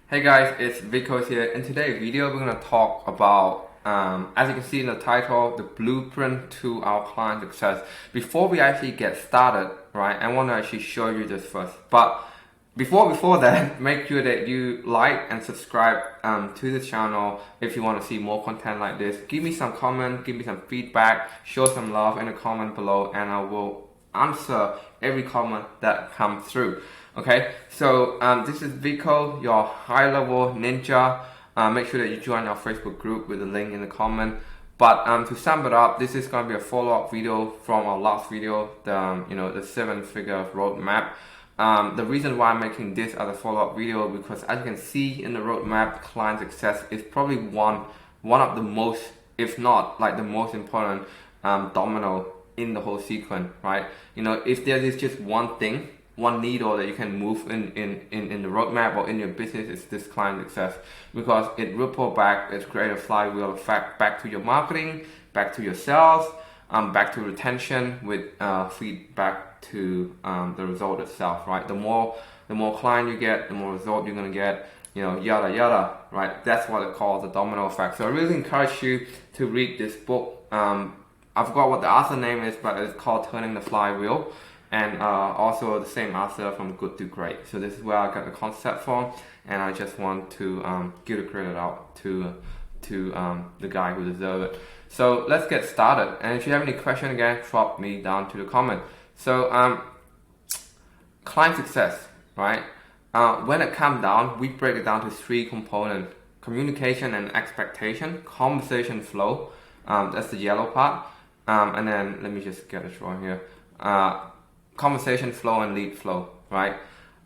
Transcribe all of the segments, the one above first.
Hey guys, it's Vico here. In today's video, we're going to talk about, as you can see in the title, the blueprint to our client success. Before we actually get started, right, I want to actually show you this first. But before that, make sure that you like and subscribe to this channel if you want to see more content like this. Give me some comment, give me some feedback, show some love in the comment below, and I will answer every comment that comes through. Okay, so this is Vico, your high-level ninja. Make sure that you join our Facebook group with the link in the comment. But to sum it up, this is going to be a follow-up video from our last video, the 7-figure roadmap. The reason why I'm making this as a follow-up video because as you can see in the roadmap, client success is probably one of the most, if not like the most important domino in the whole sequence, right? If there is just one thing, one needle that you can move in the roadmap or in your business, is this client success, because it ripple back, it create a flywheel effect back to your marketing, back to your sales, back to retention with feedback to the result itself, right? The more client you get, the more result you're gonna get, yada yada, right? That's what it calls the domino effect. So I really encourage you to read this book. I forgot what the author name is, but it's called Turning the Flywheel. And also the same author from Good to Great. So this is where I got the concept from, and I just want to give the credit out to the guy who deserves it. So let's get started. And if you have any question again, drop me down to the comment. So client success, right? When it comes down, we break it down to 3 components: communication and expectation, conversation flow. That's the yellow part. And then let me just get it right here. Conversation flow and lead flow, right?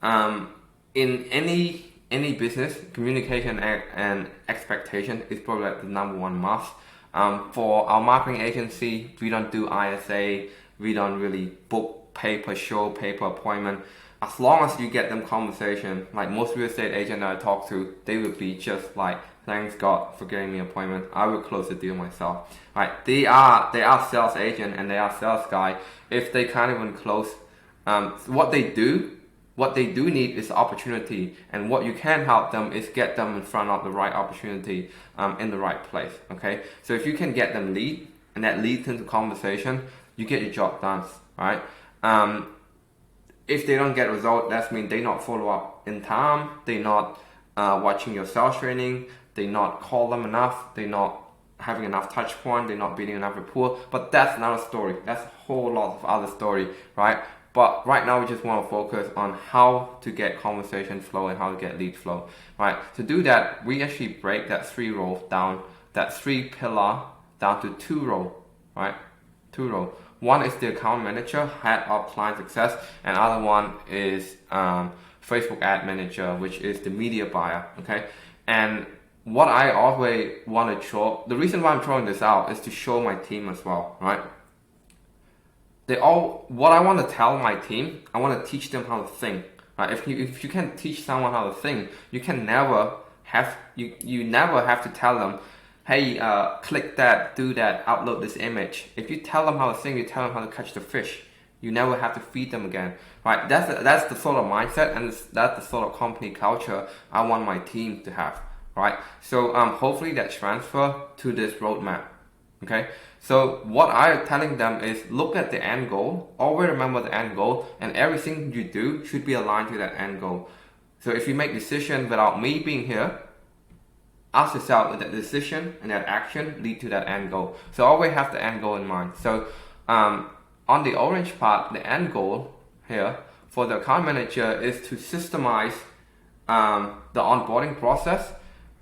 In any business, communication and expectation is probably like the number 1 must. For our marketing agency, we don't do ISA, we don't really book pay-per-show, pay-per-appointment. As long as you get them conversation, like most real estate agents that I talk to, they would be just like, thanks God for getting me an appointment. I will close the deal myself. Right? They are sales agent and they are sales guy. If they can't even close, what they do need is opportunity, and what you can help them is get them in front of the right opportunity in the right place. Okay, so if you can get them lead, and that leads into conversation, you get your job done. Right? If they don't get result, that means they not follow up in time. They not watching your sales training. They not call them enough. They not having enough touch point. They're not building enough rapport. But that's another story. That's a whole lot of other story, right? But right now we just want to focus on how to get conversation flow and how to get lead flow, right? To do that, we actually break that 3 row down, that 3 pillar down to 2 row, right? 2 row. One is the account manager, head of client success, and other one is Facebook ad manager, which is the media buyer, okay? And what I always want to show, the reason why I'm throwing this out is to show my team as well, right? What I want to tell my team, I want to teach them how to think, right? If you can teach someone how to think, you never have to tell them, hey, click that, do that, upload this image. If you tell them how to think, you tell them how to catch the fish. You never have to feed them again, right? That's the sort of mindset, and that's the sort of company culture I want my team to have, right? So hopefully that transfer to this roadmap, okay? So what I'm telling them is look at the end goal, always remember the end goal, and everything you do should be aligned to that end goal. So if you make decision without me being here, ask yourself if that decision and that action lead to that end goal. So always have the end goal in mind. So on the orange part, the end goal here for the account manager is to systemize the onboarding process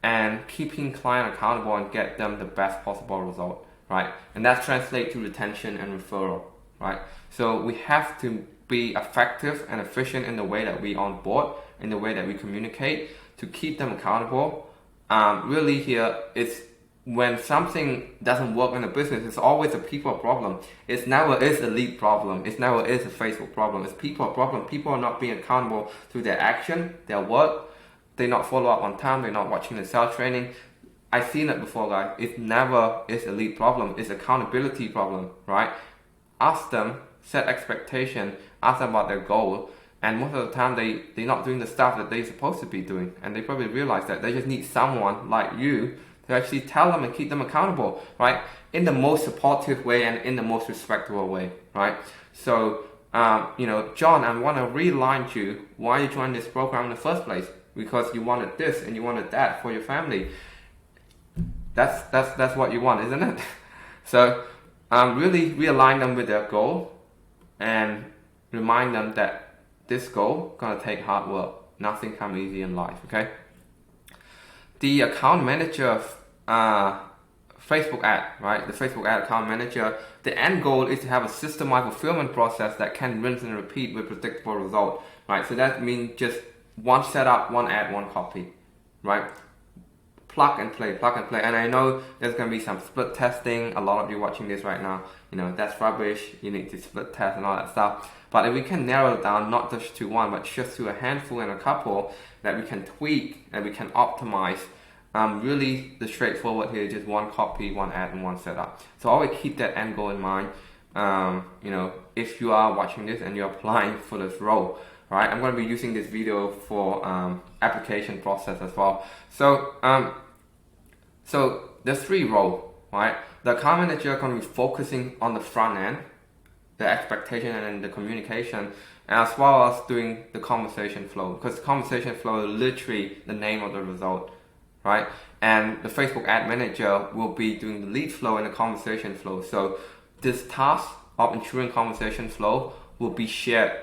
and keeping client accountable and get them the best possible result, right? And that translates to retention and referral, right? So we have to be effective and efficient in the way that we onboard, in the way that we communicate to keep them accountable. Really here, it's when something doesn't work in a business, it's always a people problem. It never is a lead problem. It never is a Facebook problem. It's people problem. People are not being accountable to their action, their work. They not follow up on time. They're not watching the sales training. I've seen it before, guys. It never is a lead problem. It's accountability problem, right? Ask them, set expectation, ask them about their goal. And most of the time they're not doing the stuff that they're supposed to be doing, and they probably realize that they just need someone like you to actually tell them and keep them accountable, right? In the most supportive way and in the most respectful way, right? So, John, I want to remind you why you joined this program in the first place, because you wanted this and you wanted that for your family. That's what you want, isn't it? So, really realign them with their goal and remind them that this goal gonna take hard work. Nothing comes easy in life, okay? The account manager Facebook ad, right? The Facebook ad account manager, the end goal is to have a systemized fulfillment process that can rinse and repeat with predictable result, right? So that means just one setup, one ad, one copy, right? Plug and play. And I know there's going to be some split testing. A lot of you watching this right now, that's rubbish. You need to split test and all that stuff. But if we can narrow it down, not just to one, but just to a handful and a couple that we can tweak and we can optimize, really the straightforward here is just one copy, one ad, and one setup. So always keep that end goal in mind. If you are watching this and you're applying for this role, right? I'm going to be using this video for application process as well. So there's 3 roles, right? The account manager is going to be focusing on the front end, the expectation and the communication, as well as doing the conversation flow, because the conversation flow is literally the name of the result, right? And the Facebook ad manager will be doing the lead flow and the conversation flow. So this task of ensuring conversation flow will be shared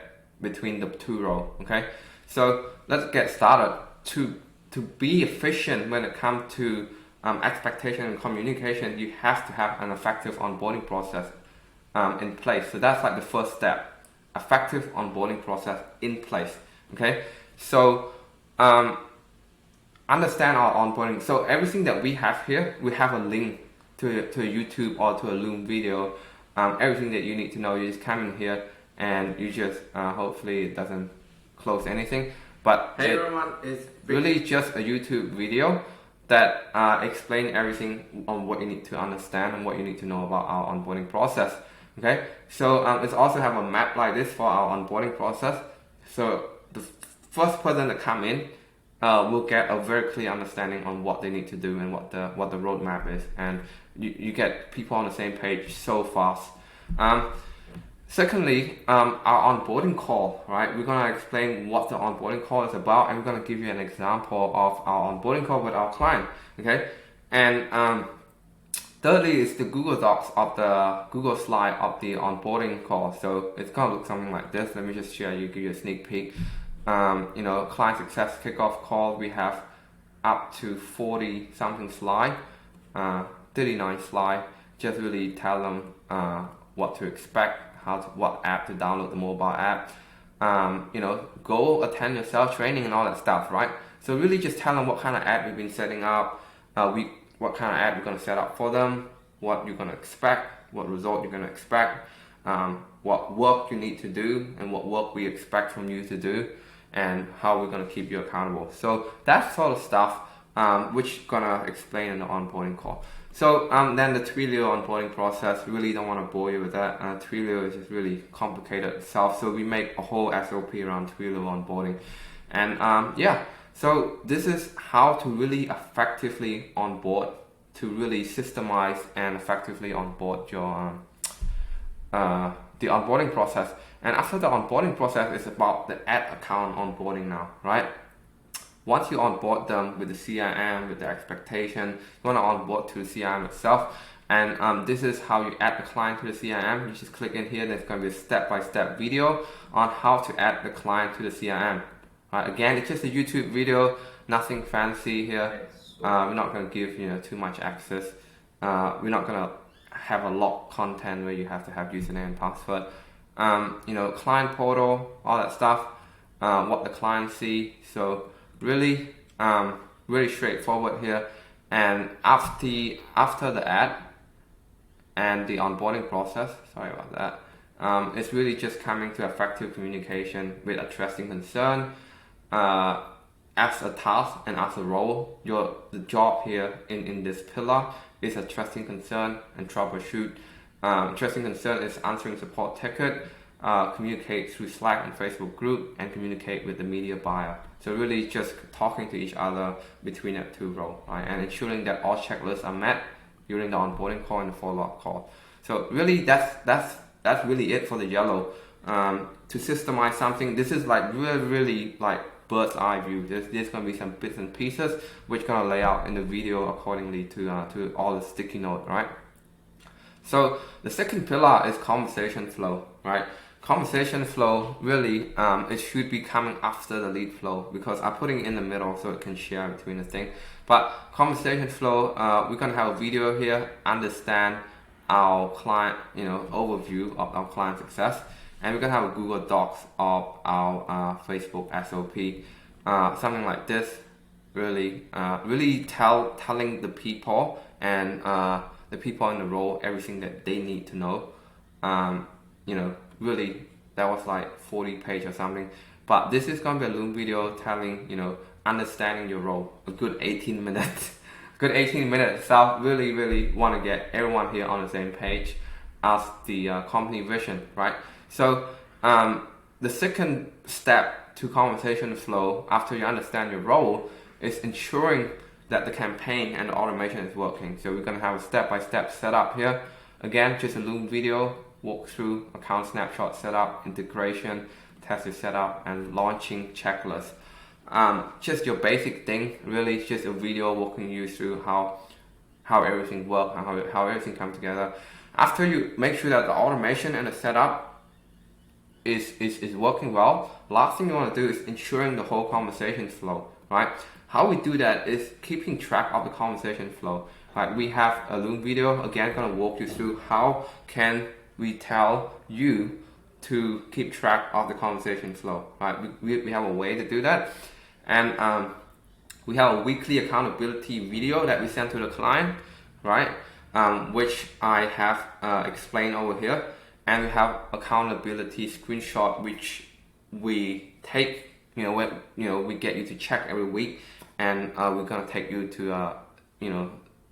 between the 2 roles, okay? So let's get started. To be efficient when it comes to expectation and communication, you have to have an effective onboarding process in place. So that's like the first step, effective onboarding process in place, okay? So understand our onboarding. So everything that we have here, we have a link to a YouTube or to a Loom video. Everything that you need to know, you just come in here and you just, hopefully it doesn't close anything. But hey everyone, it's really just a YouTube video that explain everything on what you need to understand and what you need to know about our onboarding process. Okay, so it's also have a map like this for our onboarding process. So the first person that come in will get a very clear understanding on what they need to do and what the roadmap is, and you get people on the same page so fast. Secondly, our onboarding call, right? We're going to explain what the onboarding call is about, and we're going to give you an example of our onboarding call with our client, okay? And thirdly is the Google Docs of the Google slide of the onboarding call. So it's going to look something like this. Let me just share you, give you a sneak peek. Client success kickoff call, we have up to 40 something slide, 39 slide, just really tell them what to expect, what app to download, the mobile app, go attend your sales training and all that stuff, right? So really just tell them what kind of app we've been setting up, what kind of app we're going to set up for them, what you're going to expect, what result you're going to expect, what work you need to do, and what work we expect from you to do, and how we're going to keep you accountable. So that sort of stuff, which going to explain in the onboarding call. So then the Twilio onboarding process, really don't want to bore you with that. Twilio is just really complicated itself. So we make a whole SOP around Twilio onboarding. And so this is how to really effectively onboard, to really systemize and effectively onboard your the onboarding process. And after the onboarding process, it's about the ad account onboarding now, right? Once you onboard them with the CRM, with the expectation, you want to onboard to the CRM itself. And this is how you add the client to the CRM. You just click in here, there's going to be a step-by-step video on how to add the client to the CRM. Right? Again, it's just a YouTube video, nothing fancy here. We're not going to give too much access. We're not going to have a locked content where you have to have username and password. Client portal, all that stuff, what the client see. So really straightforward here. And after the ad and the onboarding process, sorry about that, it's really just coming to effective communication with addressing concern as a task and as a role. The job here in this pillar is addressing concern and troubleshoot. Addressing concern is answering support ticket. communicate through Slack and Facebook group, and communicate with the media buyer. So really just talking to each other between that two roles, right? And ensuring that all checklists are met during the onboarding call and the follow-up call. So really that's really it for the yellow. To systemize something, this is like really like bird's eye view. There's gonna be some bits and pieces which gonna lay out in the video accordingly to all the sticky note, right? So the second pillar is conversation flow, right? Conversation flow really it should be coming after the lead flow, because I'm putting it in the middle so it can share between the thing. But conversation flow, we're gonna have a video here, understand our client, overview of our client success, and we're gonna have a Google Docs of our Facebook SOP, something like this. Really telling the people and the people in the role everything that they need to know. Really, that was like 40 pages or something. But this is gonna be a Loom video telling, understanding your role. A good 18 minutes. Good 18 minutes. So I really want to get everyone here on the same page as the company vision, right? So the second step to conversation flow after you understand your role is ensuring that the campaign and the automation is working. So we're gonna have a step-by-step setup here. Again, just a Loom video, walkthrough, account snapshot setup, integration, test setup, and launching checklist. Just your basic thing, really just a video walking you through how everything works and how everything comes together. After you make sure that the automation and the setup is working well, last thing you want to do is ensuring the whole conversation flow, right? How we do that is keeping track of the conversation flow. Right? We have a Loom video, again, gonna walk you through how can we tell you to keep track of the conversation flow, right? We have a way to do that. And we have a weekly accountability video that we send to the client, right? Which I have explained over here. And we have accountability screenshot, which we take, we get you to check every week. And we're gonna take you to,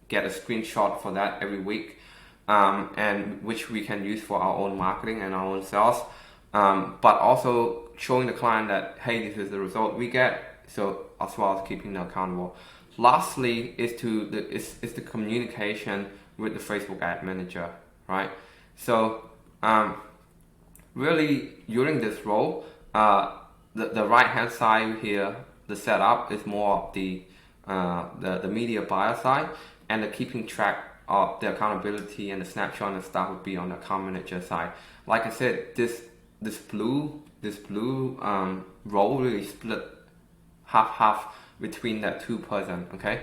get a screenshot for that every week. And which we can use for our own marketing and our own sales, but also showing the client that, hey, this is the result we get. So as well as keeping them accountable. Lastly is the communication with the Facebook Ad Manager, right? So really during this role, the right hand side here, the setup is more of the media buyer side, and the keeping track of the accountability and the snapshot and stuff would be on the account manager side. Like I said, this blue role really split half between that two person. Okay,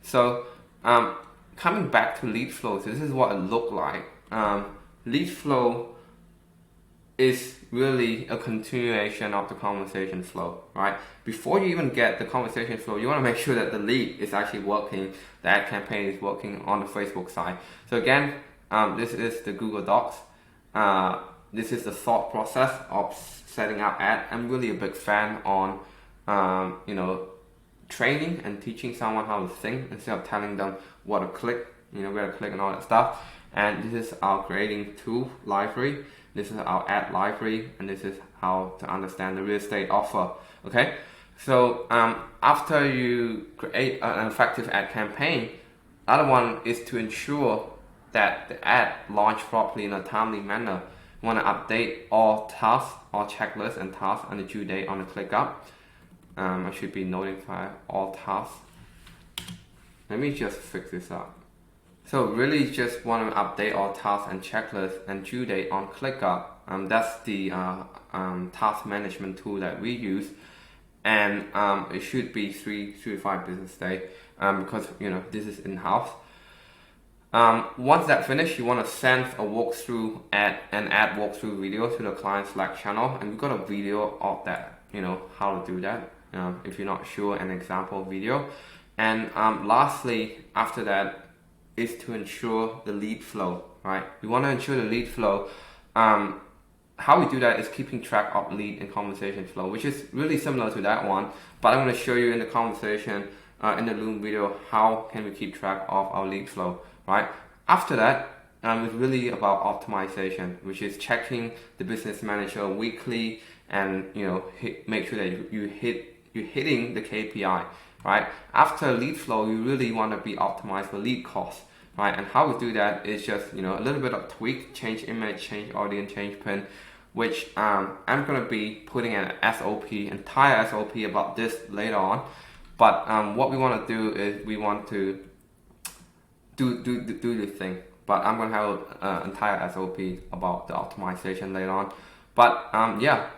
so coming back to lead flow, so this is what it looked like. Lead flow is really a continuation of the conversation flow, right? Before you even get the conversation flow, you want to make sure that the lead is actually working, the ad campaign is working on the Facebook side. So again, this is the Google Docs. This is the thought process of setting up ad. I'm really a big fan on, training and teaching someone how to think instead of telling them what to click, where to click and all that stuff. And this is our creating tool library. This is our ad library, and this is how to understand the real estate offer. Okay, so after you create an effective ad campaign, other one is to ensure that the ad launched properly in a timely manner. You want to update all tasks, all checklists and tasks on the due date on the click up. I should be notify all tasks. Let me just fix this up. So really just want to update all tasks and checklists and due date on ClickUp. That's the task management tool that we use, and it should be 3 to 5 business days because this is in-house. Once that finished, you want to send a walkthrough ad walkthrough video to the client Slack channel, and we've got a video of that, how to do that. If you're not sure, an example video. And lastly, after that, is to ensure the lead flow, right? We want to ensure the lead flow. How we do that is keeping track of lead and conversation flow, which is really similar to that one, but I'm going to show you in the conversation in the Loom video how can we keep track of our lead flow, right? After that, is really about optimization, which is checking the business manager weekly, and make sure that you're hitting the KPI, right? After lead flow, you really want to be optimized for lead cost, right? And how we do that is just a little bit of tweak, change image, change audience, change pin, which I'm gonna be putting an SOP, entire SOP about this later on. But what we want to do is we want to do this thing. But I'm gonna have an entire SOP about the optimization later on. But yeah,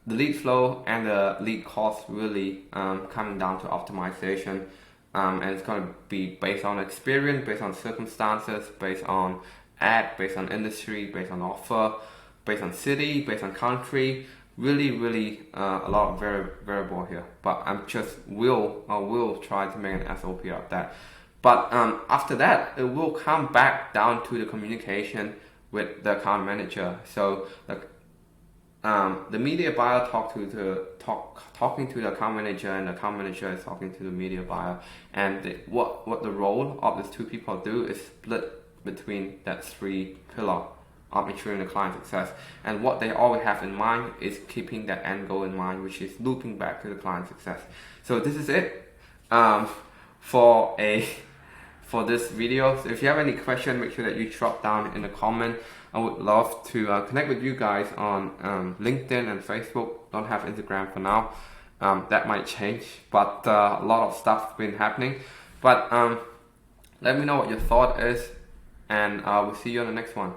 the lead flow and the lead cost really coming down to optimization. And it's gonna be based on experience, based on circumstances, based on ad, based on industry, based on offer, based on city, based on country. Really a lot of variable here, but I will try to make an SOP of that. But after that, it will come back down to the communication with the account manager. So the media buyer talking to the account manager, and the account manager is talking to the media buyer. And what the role of these two people do is split between that three pillars of ensuring the client success. And what they always have in mind is keeping that end goal in mind, which is looping back to the client success. So this is it for this video. So if you have any question, make sure that you drop down in the comment. I would love to connect with you guys on LinkedIn and Facebook. Don't have Instagram for now. That might change, but a lot of stuff been happening. But let me know what your thought is, and we'll see you on the next one.